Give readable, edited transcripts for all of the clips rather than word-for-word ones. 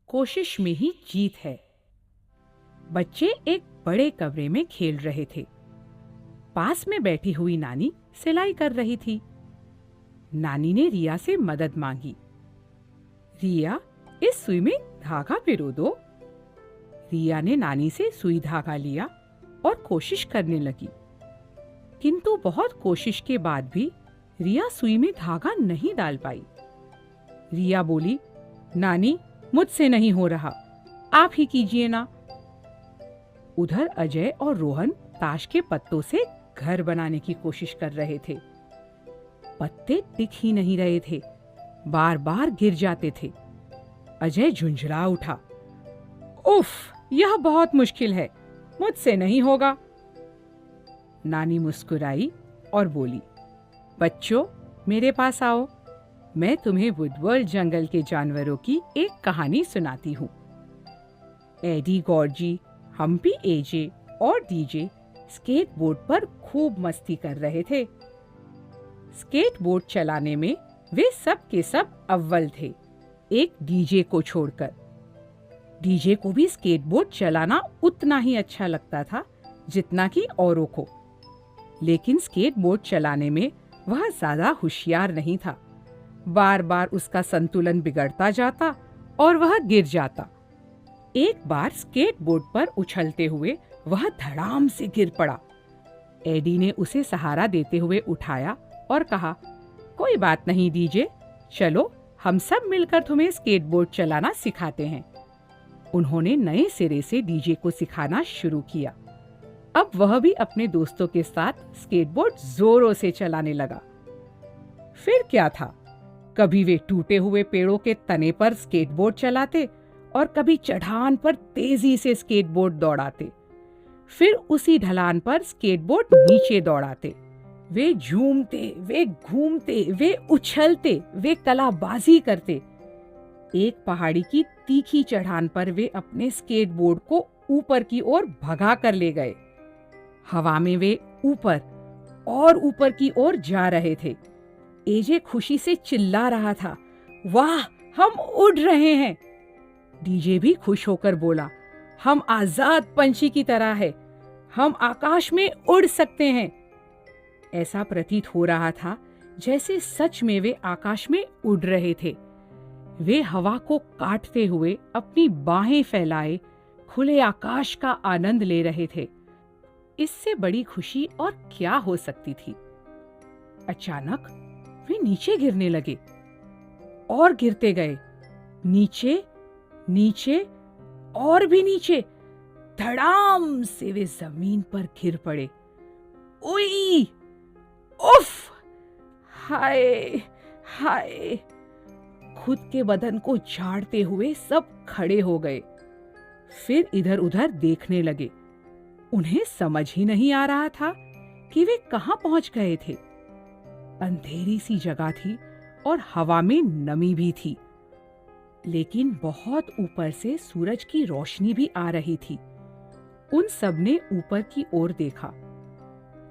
कोशिश में ही जीत है। बच्चे एक बड़े कमरे में खेल रहे थे। पास में बैठी हुई नानी सिलाई कर रही थी। नानी ने रिया से मदद मांगी। रिया, इस सुई में धागा पिरो दो। रिया ने नानी से सुई धागा लिया और कोशिश करने लगी, किंतु बहुत कोशिश के बाद भी रिया सुई में धागा नहीं डाल पाई। रिया बोली, नानी, मुझसे नहीं हो रहा, आप ही कीजिए ना। उधर अजय और रोहन ताश के पत्तों से घर बनाने की कोशिश कर रहे थे। पत्ते टिक ही नहीं रहे थे, बार बार गिर जाते थे। अजय झुंझला उठा, उफ, यह बहुत मुश्किल है, मुझसे नहीं होगा। नानी मुस्कुराई और बोली, बच्चों, मेरे पास आओ, मैं तुम्हें वुडवर्ल्ड जंगल के जानवरों की एक कहानी सुनाती हूँ। एडी गॉर्जी, हम्पी एजे और डीजे स्केटबोर्ड पर खूब मस्ती कर रहे थे। स्केटबोर्ड चलाने में वे सब के सब अव्वल थे, एक डीजे को छोड़कर। डीजे को भी स्केटबोर्ड चलाना उतना ही अच्छा लगता था जितना कि औरों को, लेकिन स्केटबोर्ड चलाने में वह ज्यादा होशियार नहीं था। बार बार उसका संतुलन बिगड़ता जाता और वह गिर जाता। एक बार स्केटबोर्ड पर उछलते हुए वह धड़ाम से गिर पड़ा। एडी ने उसे सहारा देते हुए उठाया और कहा, कोई बात नहीं डीजे, चलो हम सब मिलकर तुम्हें स्केटबोर्ड चलाना सिखाते हैं। उन्होंने नए सिरे से डीजे को सिखाना शुरू किया। अब वह भी अपने दोस्तों के साथ स्केटबोर्ड जोरों से चलाने लगा। फिर क्या था, कभी वे टूटे हुए पेड़ों के तने पर स्केटबोर्ड चलाते और कभी चढ़ान पर तेजी से स्केटबोर्ड दौड़ाते। फिर उसी ढलान पर स्केटबोर्ड नीचे दौड़ाते। वे झूमते, वे घूमते, वे उछलते, वे कलाबाजी करते। एक पहाड़ी की तीखी चढ़ान पर वे अपने स्केटबोर्ड को ऊपर की ओर भगा कर ले गए। हवा में वे ऊपर और ऊपर की ओर जा रहे थे। एजे खुशी से चिल्ला रहा था, वाह, हम उड़ रहे हैं। डीजे भी खुश होकर बोला, हम आजाद पंछी की तरह है, हम आकाश में उड़ सकते हैं। ऐसा प्रतीत हो रहा था जैसे सच में वे आकाश में उड़ रहे थे। वे हवा को काटते हुए अपनी बाहें फैलाए खुले आकाश का आनंद ले रहे थे। इससे बड़ी खुशी और क्या हो सकती थी। अचानक वे नीचे गिरने लगे और गिरते गए, नीचे, नीचे और भी नीचे। धड़ाम से वे जमीन पर गिर पड़े। उई, उफ, हाय हाय। खुद के बदन को झाड़ते हुए सब खड़े हो गए। फिर इधर उधर देखने लगे। उन्हें समझ ही नहीं आ रहा था कि वे कहां पहुंच गए थे। अंधेरी सी जगह थी और हवा में नमी भी थी, लेकिन बहुत ऊपर से सूरज की रोशनी भी आ रही थी। उन सब ने ऊपर की ओर देखा।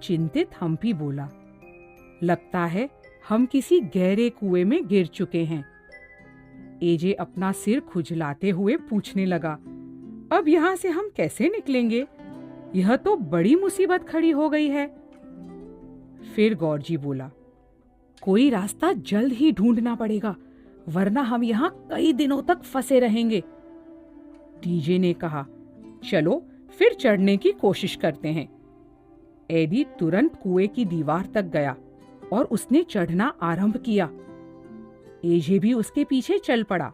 चिंतित हम्पी बोला, लगता है हम किसी गहरे कुएं में गिर चुके हैं। एजे अपना सिर खुजलाते हुए पूछने लगा, अब यहां से हम कैसे निकलेंगे? यह तो बड़ी मुसीबत खड़ी हो गई है। फिर गौरजी बोला, कोई रास्ता जल्द ही ढूंढना पड़ेगा, वरना हम यहाँ कई दिनों तक फंसे रहेंगे। डीजे ने कहा, चलो फिर चढ़ने की कोशिश करते हैं। एडी तुरंत कुएं की दीवार तक गया और उसने चढ़ना आरंभ किया। एजे भी उसके पीछे चल पड़ा।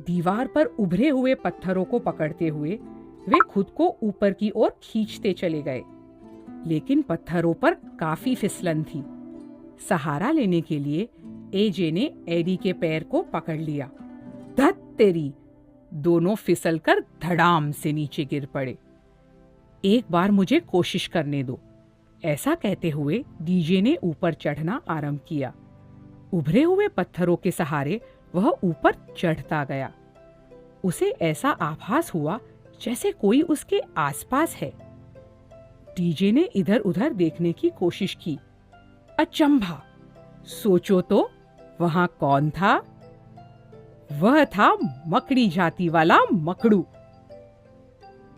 दीवार पर उभरे हुए पत्थरों को पकड़ते हुए वे खुद को ऊपर की ओर खींचते चले गए, लेकिन पत्थरों पर काफी फिसलन थी। सहारा लेने के लिए एजे ने एडी के पैर को पकड़ लिया। धत तेरी! दोनों फिसलकर धड़ाम से नीचे गिर पड़े। एक बार मुझे कोशिश करने दो, ऐसा कहते हुए डीजे ने ऊपर चढ़ना आरंभ किया। उभरे हुए पत्थरों के सहारे वह ऊपर चढ़ता गया। उसे ऐसा आभास हुआ जैसे कोई उसके आसपास है। डीजे ने इधर उधर देखने की कोशिश की। अचंभा! सोचो तो, वहां कौन था? वह था मकड़ी जाति वाला मकड़ू।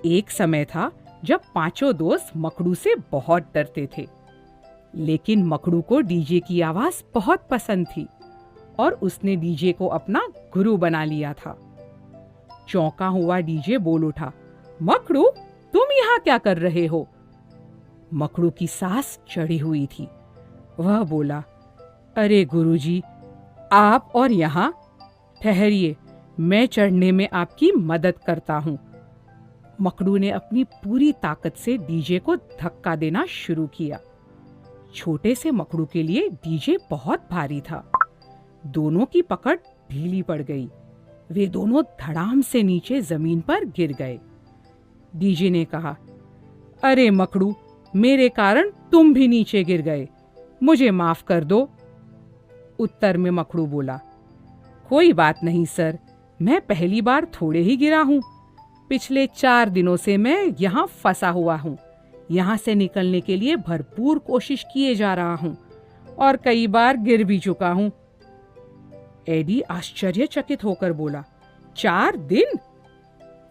एक समय था जब पांचों दोस्त मकड़ू से बहुत डरते थे, लेकिन मकड़ू को डीजे की आवाज बहुत पसंद थी और उसने डीजे को अपना गुरु बना लिया था। चौंका हुआ डीजे बोल उठा, मकड़ू, तुम यहाँ क्या कर रहे हो? मकड़ू की सांस चढ़ी हुई थी। वह बोला, अरे गुरुजी, आप और यहाँ? ठहरिए, मैं चढ़ने में आपकी मदद करता हूँ। मकड़ू ने अपनी पूरी ताकत से डीजे को धक्का देना शुरू किया। छोटे से मकड़ू के लिए डीजे बहुत भारी था। दोनों की पकड़ ढीली पड़ गई। वे दोनों धड़ाम से नीचे जमीन पर गिर गए। डीजे ने कहा, अरे मकड़ू, मेरे कारण तुम भी नीचे गिर गए, मुझे माफ कर दो। उत्तर में मकड़ू बोला, कोई बात नहीं सर, मैं पहली बार थोड़े ही गिरा हूं। पिछले 4 दिनों से मैं यहाँ फंसा हुआ हूँ। यहाँ से निकलने के लिए भरपूर कोशिश किए जा रहा हूँ और कई बार गिर भी चुका हूँ। एडी आश्चर्यचकित होकर बोला, 4 दिन?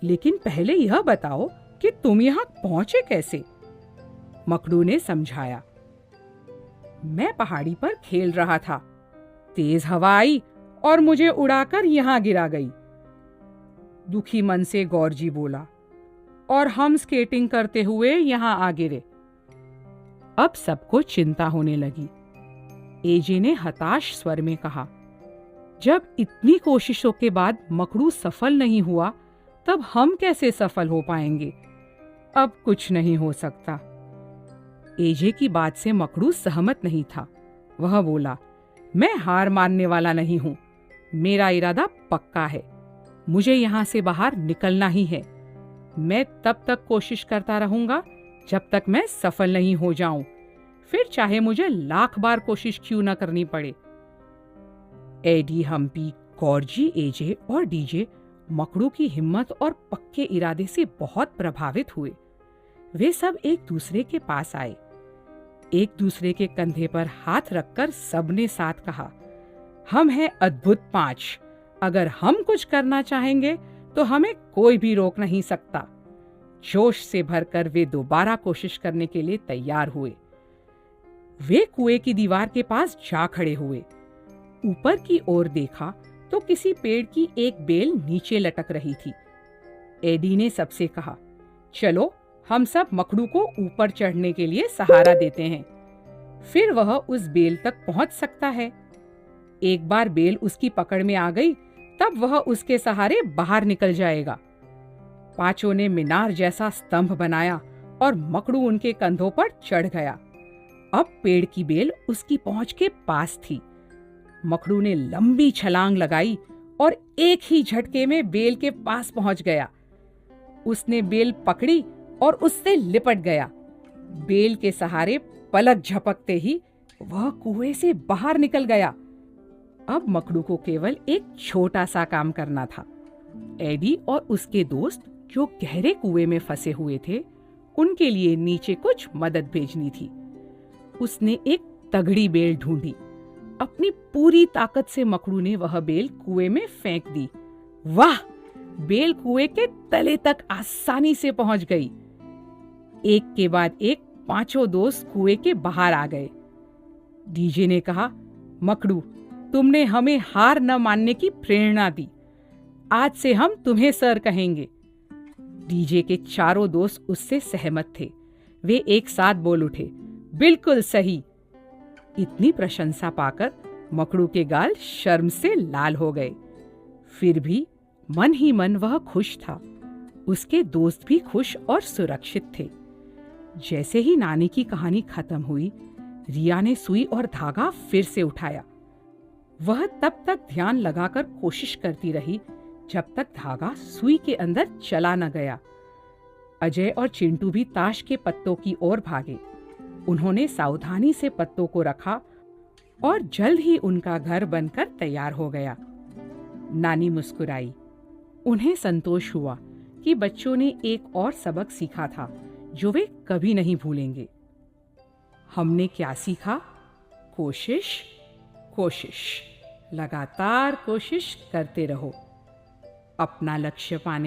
लेकिन पहले यह बताओ कि तुम यहाँ पहुंचे कैसे? मकड़ू ने समझाया, मैं पहाड़ी पर खेल रहा था। तेज हवा आई और मुझे उड़ाकर यहाँ गिरा गई। दुखी मन से गौरजी बोला, और हम स्केटिंग करते हुए यहाँ आ गिरे। अब सबको चिंता होने लगी। एजे ने हताश स्वर में कहा, जब इतनी कोशिशों के बाद मकड़ू सफल नहीं हुआ, तब हम कैसे सफल हो पाएंगे? अब कुछ नहीं हो सकता। एजे की बात से मकड़ू सहमत नहीं था। वह बोला, मैं हार मानने वाला नहीं हूं। मेरा इरादा पक्का है। मुझे यहां से बाहर निकलना ही है। मैं तब तक कोशिश करता रहूंगा जब तक मैं सफल नहीं हो जाऊं, फिर चाहे मुझे 1,00,000 बार कोशिश क्यों न करनी पड़े। एडी, हम्पी, गौरजी, एजे और डीजे मकड़ू की हिम्मत और पक्के इरादे से बहुत प्रभावित हुए। वे सब एक दूसरे के पास आए। एक दूसरे के कंधे पर हाथ रखकर सबने साथ कहा, हम हैं अद्भुत 5। अगर हम कुछ करना चाहेंगे तो हमें कोई भी रोक नहीं सकता। जोश से भरकर वे दोबारा कोशिश करने के लिए तैयार हुए। वे कुएं की दीवार के पास जा खड़े हुए। ऊपर की ओर देखा तो किसी पेड़ की एक बेल नीचे लटक रही थी। एडी ने सबसे कहा, चलो हम सब मकड़ू को ऊपर चढ़ने के लिए सहारा देते हैं, फिर वह उस बेल तक पहुंच सकता है। एक बार बेल उसकी पकड़ में आ गई, तब वह उसके सहारे बाहर निकल जाएगा। 5 ने मीनार जैसा स्तंभ बनाया और मकड़ू उनके कंधों पर चढ़ गया। अब पेड़ की बेल उसकी पहुंच के पास थी। मकड़ू ने लंबी छलांग लगाई और एक ही झटके में बेल के पास पहुंच गया। उसने बेल पकड़ी और उससे लिपट गया। बेल के सहारे पलक झपकते ही वह कुएं से बाहर निकल गया। अब मकड़ू को केवल एक छोटा सा काम करना था। एडी और उसके दोस्त जो गहरे कुएं में फंसे हुए थे, उनके लिए नीचे कुछ मदद भेजनी थी। उसने एक तगड़ी बेल ढूंढी। अपनी पूरी ताकत से मकड़ू ने वह बेल कुएं में फेंक दी। वाह! बेल कुएं के तले तक आसानी से पहुंच गई। एक के बाद एक 5 दोस्त कुएं के बाहर आ गए। डीजे ने कहा, मकड़ू, तुमने हमें हार न मानने की प्रेरणा दी। आज से हम तुम्हें सर कहेंगे। डीजे के 4 दोस्त उससे सहमत थे। वे एक साथ बोल उठे, बिल्कुल सही। इतनी प्रशंसा पाकर मकड़ू के गाल शर्म से लाल हो गए। फिर भी मन ही मन वह खुश था। उसके दोस्त भी खुश और सुरक्षित थे। जैसे ही नानी की कहानी खत्म हुई, रिया ने सुई और धागा फिर से उठाया। वह तब तक ध्यान लगाकर कोशिश करती रही जब तक धागा सुई के अंदर चला न गया। अजय और चिंटू भी ताश के पत्तों की ओर भागे। उन्होंने सावधानी से पत्तों को रखा और जल्द ही उनका घर बनकर तैयार हो गया। नानी मुस्कुराई। उन्हें संतोष हुआ कि बच्चों ने एक और सबक सीखा था जो वे कभी नहीं भूलेंगे। हमने क्या सीखा? कोशिश, कोशिश। लगातार कोशिश करते रहो। अपना लक्ष्य पाने